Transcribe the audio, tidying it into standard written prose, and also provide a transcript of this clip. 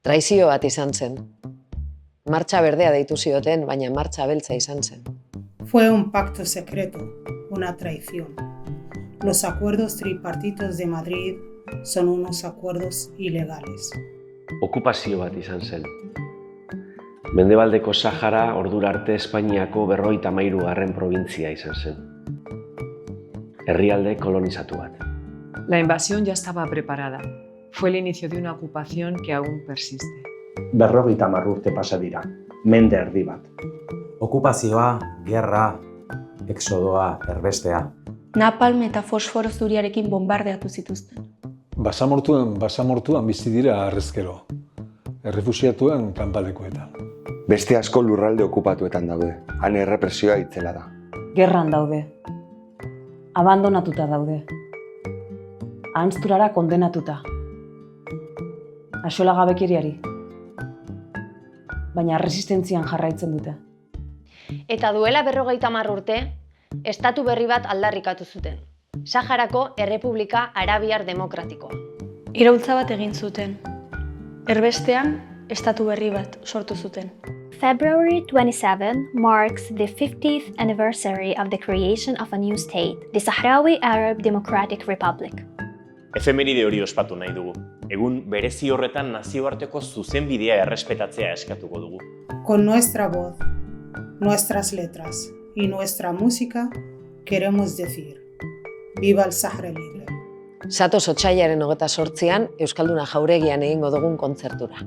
Traizio bat izan zen. Martxa berdea deitu zioten, baina martxa beltza izan zen. Fue un pacto secreto, una traición. Los acuerdos tripartitos de Madrid son unos acuerdos ilegales. Okupazio bat izan zen. Mendebaldeko Sahara ordura arte Espainiako 53. probintzia izan zen. Herrialde kolonizatu bat. La invasión ya estaba preparada. Fue el inicio de una ocupación que aún persiste. 50 urte pasa dira, mende erdi bat. Okupazioa, gerra, exodoa, erbestea. Napalm eta fosforo zuriarekin bombardeatu zituzten. Basamortuan bizi dira harrezkero. Errefuxiatuen kanpalekuetan. Beste asko lurralde okupatuetan daude. Han errepresioa itzela da. Gerran daude. Abandonatuta daude. Ahanzturara kondenatuta. Axola gabekeriari. Baina resistentzian jarraitzen dute. Eta duela 50 urte, estatu berri bat aldarrikatu zuten. Saharako Errepublika Arabiar Demokratikoa. Iraultza bat egin zuten. Erbestean, estatu berri bat sortu zuten. February 27 marks the 50th anniversary of the creation of a new state, the Sahrawi Arab Democratic Republic. Efemeride hori ospatu nahi dugu. Egun berezi horretan nazioarteko zuzenbidea errespetatzea eskatuko dugu. Con nuestra voz, nuestras letras y nuestra música queremos decir: Viva el Sahara Libre. Zatoz otsailaren 28an Euskalduna Jauregian egingo dugun kontzertura.